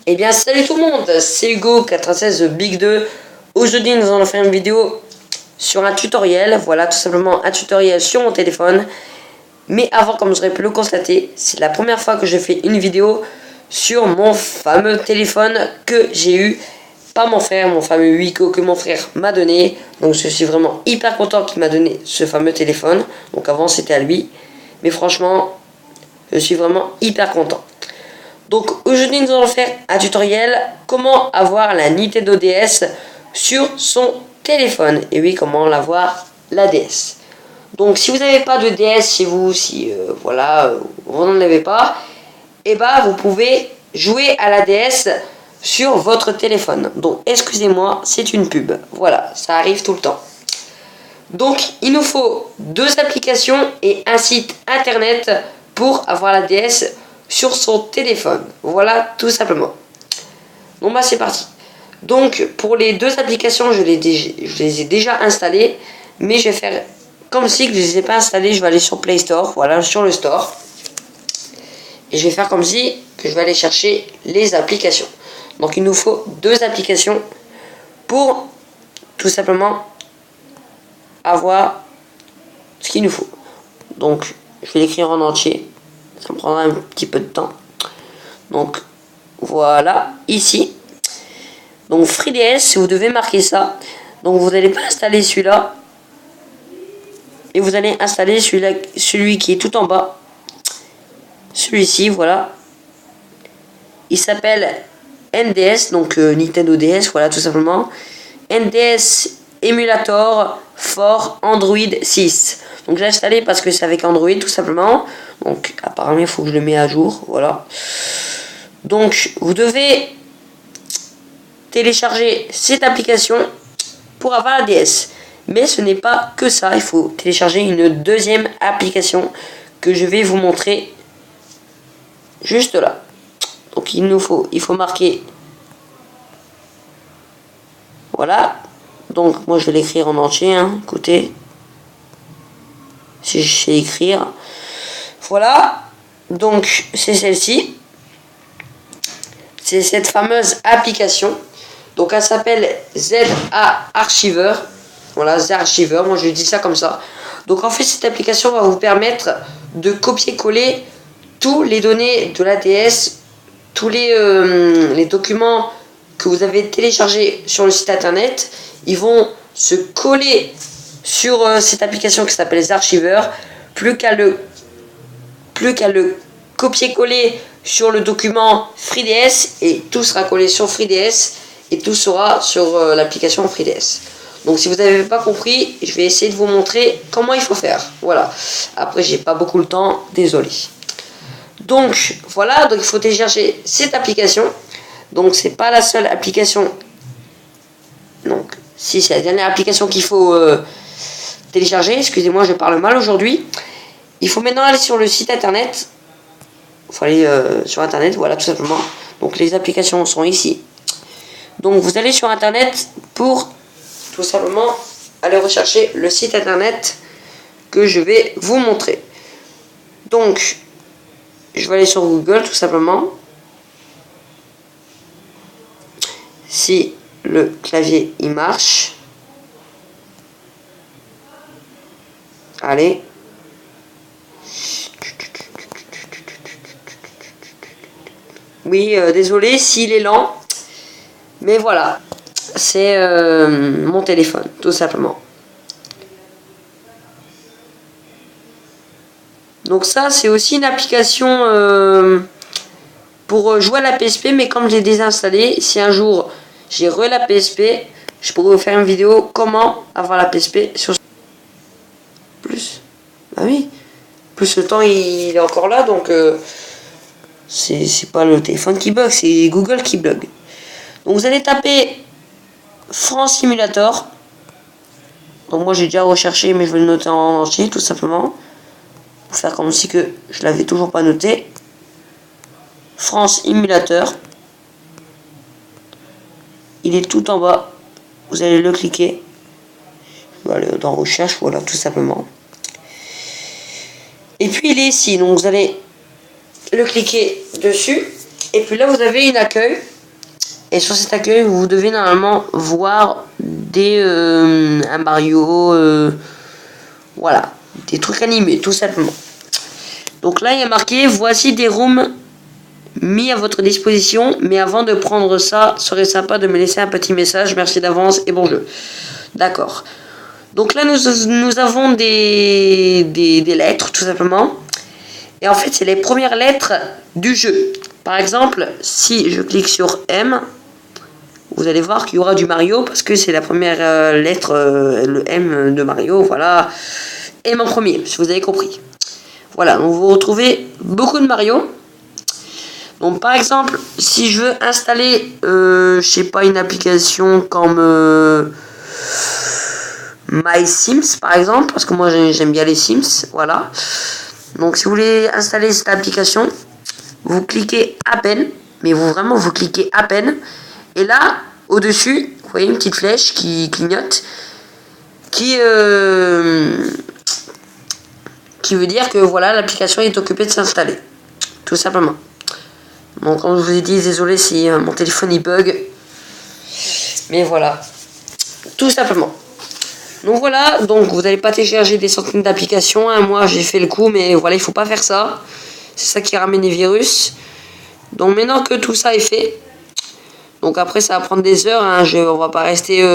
Eh bien salut tout le monde, c'est Hugo 96 Big 2. Aujourd'hui nous allons faire une vidéo sur un tutoriel, voilà tout simplement un tutoriel sur mon téléphone. Mais avant, comme vous aurez pu le constater, c'est la première fois que je fais une vidéo sur mon fameux téléphone que j'ai eu par mon frère, mon fameux Wiko que mon frère m'a donné. Donc je suis vraiment hyper content qu'il m'a donné ce fameux téléphone. Donc avant c'était à lui, mais franchement je suis vraiment hyper content. Donc aujourd'hui nous allons faire un tutoriel comment avoir la Nintendo DS sur son téléphone. Et oui, comment l'avoir la DS. Donc si vous n'avez pas de DS chez vous, si vous n'en avez pas, et vous pouvez jouer à la DS sur votre téléphone. Donc excusez-moi, c'est une pub. Voilà, ça arrive tout le temps. Donc il nous faut deux applications et un site internet pour avoir la DS sur son téléphone. Voilà, tout simplement. Bon c'est parti. Donc pour les deux applications, je les ai déjà installées, mais je vais faire comme si que je ne les ai pas installées. Je vais aller sur Play Store, voilà, sur le store, et je vais faire comme si que je vais aller chercher les applications. Donc il nous faut deux applications pour tout simplement avoir ce qu'il nous faut. Donc je vais l'écrire en entier, ça me prendra un petit peu de temps. Donc voilà, ici. Donc FreeDS, vous devez marquer ça. Donc vous n'allez pas installer celui-là, et vous allez installer celui qui est tout en bas. Celui-ci, voilà. Il s'appelle NDS, donc Nintendo DS, voilà tout simplement. NDS Emulator for Android 6. Donc j'ai installé parce que c'est avec Android tout simplement. Donc apparemment il faut que je le mette à jour, voilà. Donc vous devez télécharger cette application pour avoir la DS. Mais ce n'est pas que ça, il faut télécharger une deuxième application que je vais vous montrer juste là. Donc il faut marquer, voilà. Donc moi je vais l'écrire en entier, hein. Écoutez, si je sais écrire, voilà. Donc c'est celle-ci, c'est cette fameuse application. Donc elle s'appelle ZA Archiver. Voilà, ZA Archiver, moi je dis ça comme ça. Donc en fait cette application va vous permettre de copier-coller tous les données de la DS, tous les documents que vous avez téléchargés sur le site internet. Ils vont se coller sur cette application qui s'appelle ZA Archiver. Plus qu'à le copier-coller sur le document FreeDS, et tout sera collé sur FreeDS, et tout sera sur l'application FreeDS. Donc si vous n'avez pas compris, je vais essayer de vous montrer comment il faut faire. Voilà. Après j'ai pas beaucoup le temps, désolé. Donc voilà, donc il faut télécharger cette application. Donc c'est pas la seule application. Donc si c'est la dernière application qu'il faut télécharger. Excusez-moi, je parle mal aujourd'hui. Il faut maintenant aller sur le site internet. Il faut aller sur internet, voilà tout simplement. Donc les applications sont ici. Donc vous allez sur internet pour tout simplement aller rechercher le site internet que je vais vous montrer. Donc je vais aller sur Google tout simplement. Si le clavier il marche. Allez. Oui, désolé s'il est lent. Mais voilà. C'est mon téléphone, tout simplement. Donc ça, c'est aussi une application pour jouer à la PSP. Mais comme je l'ai désinstallé, si un jour j'ai la PSP, je pourrais vous faire une vidéo comment avoir la PSP sur plus. Bah oui. Plus le temps il est encore là, donc c'est pas le téléphone qui bug, c'est Google qui bug. Donc vous allez taper France Simulator. Donc moi j'ai déjà recherché, mais je vais le noter en entier tout simplement, pour faire comme si que je l'avais toujours pas noté. France Simulator. Il est tout en bas. Vous allez le cliquer. Je vais aller dans recherche, voilà tout simplement. Et puis il est ici, donc vous allez le cliquer dessus. Et puis là vous avez une accueil. Et sur cet accueil, vous devez normalement voir un Mario, voilà, des trucs animés, tout simplement. Donc là, il y a marqué, voici des rooms mis à votre disposition, mais avant de prendre ça, serait sympa de me laisser un petit message, merci d'avance et bon jeu. D'accord. Donc là, nous avons des lettres, tout simplement. Et en fait, c'est les premières lettres du jeu. Par exemple, si je clique sur M, vous allez voir qu'il y aura du Mario, parce que c'est la première lettre, le M de Mario, voilà. M en premier, si vous avez compris. Voilà, donc vous retrouvez beaucoup de Mario. Donc par exemple, si je veux installer, je sais pas, une application comme My Sims par exemple, parce que moi j'aime bien les Sims, voilà. Donc si vous voulez installer cette application, vous cliquez à peine, mais vous cliquez à peine, et là, au-dessus, vous voyez une petite flèche qui clignote, qui veut dire que voilà, l'application est occupée de s'installer, tout simplement. Bon, comme je vous ai dit, désolé si mon téléphone il bug. Mais voilà. Tout simplement. Donc voilà, donc vous n'allez pas télécharger des centaines d'applications. Hein. Moi j'ai fait le coup, mais voilà, il faut pas faire ça. C'est ça qui ramène les virus. Donc maintenant que tout ça est fait, donc après ça va prendre des heures. Hein. On va pas rester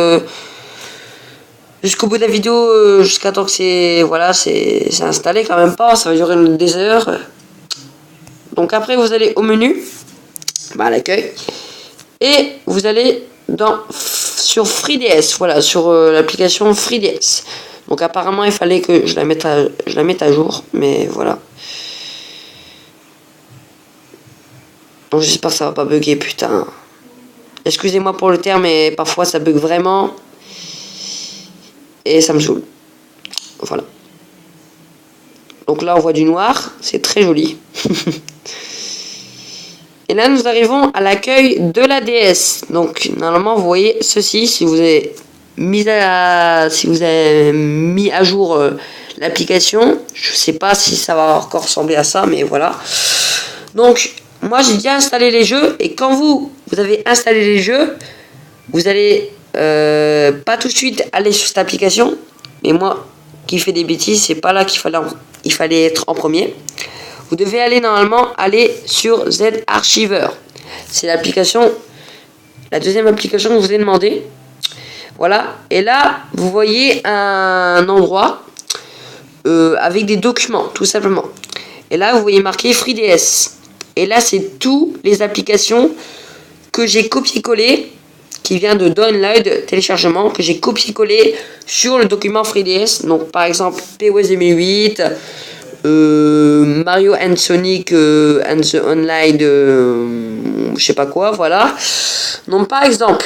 jusqu'au bout de la vidéo, jusqu'à temps que c'est installé quand même pas. Ça va durer des heures. Donc après vous allez au menu, à l'accueil, et vous allez sur FreeDS, voilà, sur l'application FreeDS. Donc apparemment il fallait que je la mette à jour, mais voilà. Donc j'espère que ça va pas bugger, putain. Excusez-moi pour le terme, mais parfois ça bug vraiment. Et ça me saoule. Voilà. Donc là on voit du noir, c'est très joli. Et là, nous arrivons à l'accueil de la DS. Donc, normalement, vous voyez ceci. Si vous avez mis à jour l'application, je ne sais pas si ça va encore ressembler à ça, mais voilà. Donc, moi, j'ai déjà installé les jeux. Et quand vous avez installé les jeux, vous allez pas tout de suite aller sur cette application. Mais moi, qui fais des bêtises, c'est pas là qu'il fallait être en premier. Vous devez normalement aller sur Z-Archiver. C'est la deuxième application que je vous ai demandé. Voilà. Et là, vous voyez un endroit avec des documents, tout simplement. Et là, vous voyez marqué FreeDS. Et là, c'est toutes les applications que j'ai copié-collé, qui vient de download, téléchargement, que j'ai copié-collé sur le document FreeDS. Donc, par exemple, POS 2008... Mario and Sonic and the Online je sais pas quoi, voilà. Donc par exemple,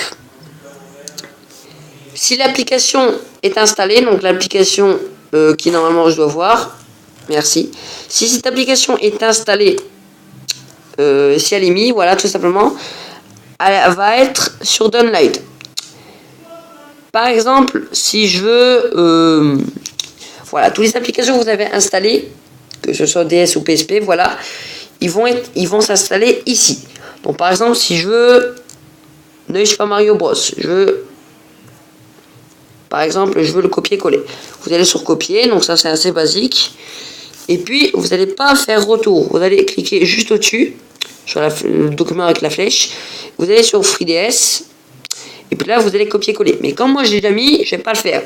si l'application est installée, donc l'application qui normalement je dois voir, merci. Si cette application est installée, si elle est mise, voilà, tout simplement, elle va être sur Download. Par exemple, si je veux voilà, toutes les applications que vous avez installées, que ce soit DS ou PSP, voilà, ils vont s'installer ici. Donc par exemple, si je veux Super Mario Bros, par exemple, je veux le copier-coller. Vous allez sur copier, donc ça c'est assez basique. Et puis vous n'allez pas faire retour, vous allez cliquer juste au-dessus sur le document avec la flèche. Vous allez sur FreeDS et puis là vous allez copier-coller. Mais comme moi je l'ai déjà mis, je vais pas le faire.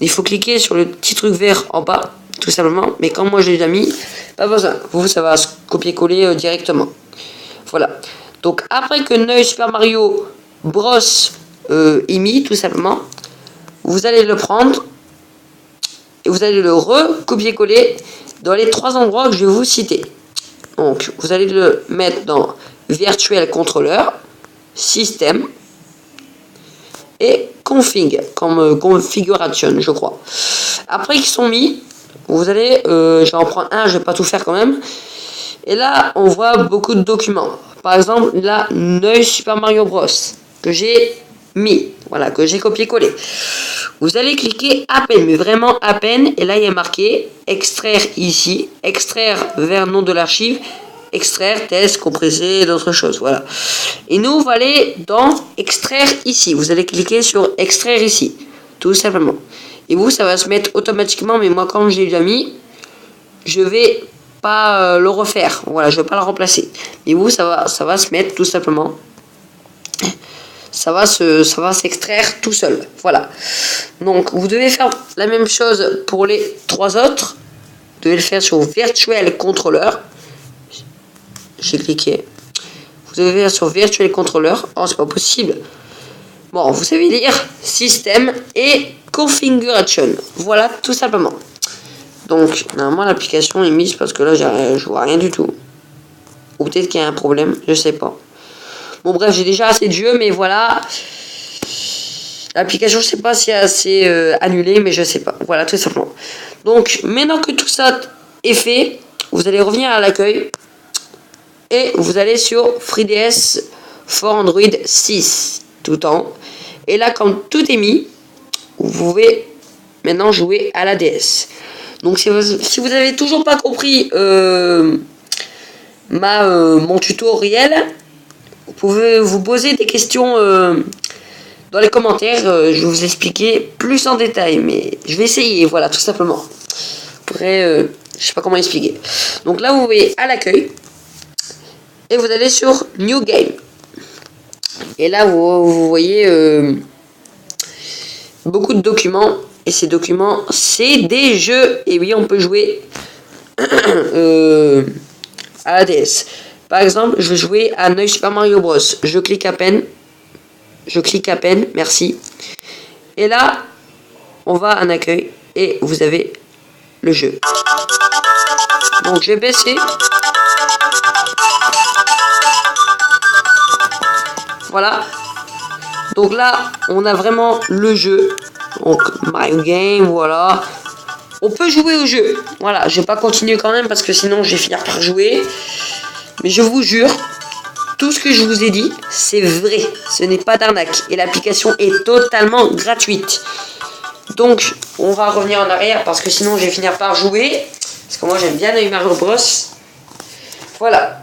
Il faut cliquer sur le petit truc vert en bas, tout simplement. Mais comme moi je l'ai déjà mis, pas besoin. Vous, ça va se copier-coller directement. Voilà. Donc après que New Super Mario Bros est mis, tout simplement, vous allez le prendre et vous allez le recopier-coller dans les 3 endroits que je vais vous citer. Donc vous allez le mettre dans Virtual Controller, System et config, comme configuration, je crois. Après qu'ils sont mis, vous allez, je vais en prendre un, je vais pas tout faire quand même. Et là, on voit beaucoup de documents. Par exemple, là, New Super Mario Bros. Que j'ai mis, voilà, que j'ai copié-collé. Vous allez cliquer à peine, mais vraiment à peine. Et là, il y a marqué extraire ici, extraire vers nom de l'archive extraire, test, compresser, d'autres choses, voilà. Et nous, on va aller dans extraire ici. Vous allez cliquer sur extraire ici, tout simplement. Et vous, ça va se mettre automatiquement, mais moi, quand j'ai déjà mis, je vais pas le refaire. Voilà, je vais pas le remplacer. Mais vous, ça va se mettre tout simplement. Ça va s'extraire tout seul. Voilà. Donc, vous devez faire la même chose pour les 3 autres. Vous devez le faire sur Virtual Controller. J'ai cliqué. Vous devez faire sur Virtual Controller. Oh, c'est pas possible. Bon, vous savez lire Système et Configuration. Voilà, tout simplement. Donc, normalement, l'application est mise parce que là, je vois rien du tout. Ou peut-être qu'il y a un problème, je sais pas. Bon, bref, j'ai déjà assez de jeux, mais voilà. L'application, je sais pas si elle s'est annulée, mais je sais pas. Voilà, tout simplement. Donc, maintenant que tout ça est fait, vous allez revenir à l'accueil. Et vous allez sur FreeDS for Android 6. Tout le temps. Et là, quand tout est mis, vous pouvez maintenant jouer à la DS. Donc, si vous avez toujours pas compris mon tutoriel, vous pouvez vous poser des questions dans les commentaires. Je vais vous expliquer plus en détail, mais je vais essayer, voilà, tout simplement. Après, je sais pas comment expliquer. Donc là, vous voyez à l'accueil, et vous allez sur New Game. Et là, vous voyez beaucoup de documents, et ces documents, c'est des jeux. Et oui, on peut jouer à la DS. Par exemple, je vais jouer à New Super Mario Bros. Je clique à peine, merci. Et là, on va en accueil et vous avez le jeu. Donc, je vais baisser. Voilà. Donc là, on a vraiment le jeu. Donc, Mario Game, voilà. On peut jouer au jeu. Voilà, je vais pas continuer quand même parce que sinon, je vais finir par jouer. Mais je vous jure, tout ce que je vous ai dit, c'est vrai. Ce n'est pas d'arnaque. Et l'application est totalement gratuite. Donc, on va revenir en arrière parce que sinon, je vais finir par jouer. Parce que moi, j'aime bien les Mario Bros. Voilà.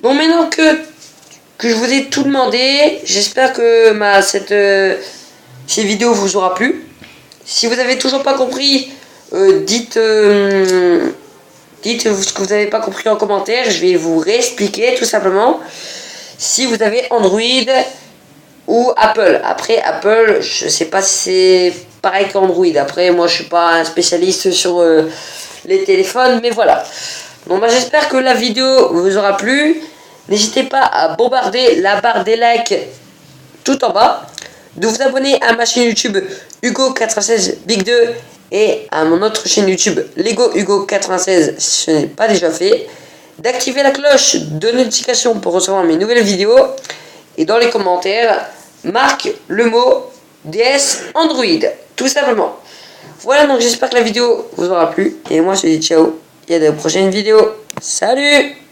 Bon, maintenant que je vous ai tout demandé, j'espère que cette vidéo vous aura plu. Si vous avez toujours pas compris, dites ce que vous n'avez pas compris en commentaire. Je vais vous réexpliquer tout simplement. Si vous avez Android ou Apple. Après, Apple, je sais pas si c'est pareil qu'Android. Après, moi, je suis pas un spécialiste sur les téléphones. Mais voilà. Bon, bah, j'espère que la vidéo vous aura plu. N'hésitez pas à bombarder la barre des likes tout en bas. De vous abonner à ma chaîne YouTube Hugo96 Big 2 et à mon autre chaîne YouTube Lego Hugo96 si ce n'est pas déjà fait. D'activer la cloche de notification pour recevoir mes nouvelles vidéos. Et dans les commentaires, marque le mot DS Android. Tout simplement. Voilà, donc j'espère que la vidéo vous aura plu. Et moi je te dis ciao et à de prochaines vidéos. Salut!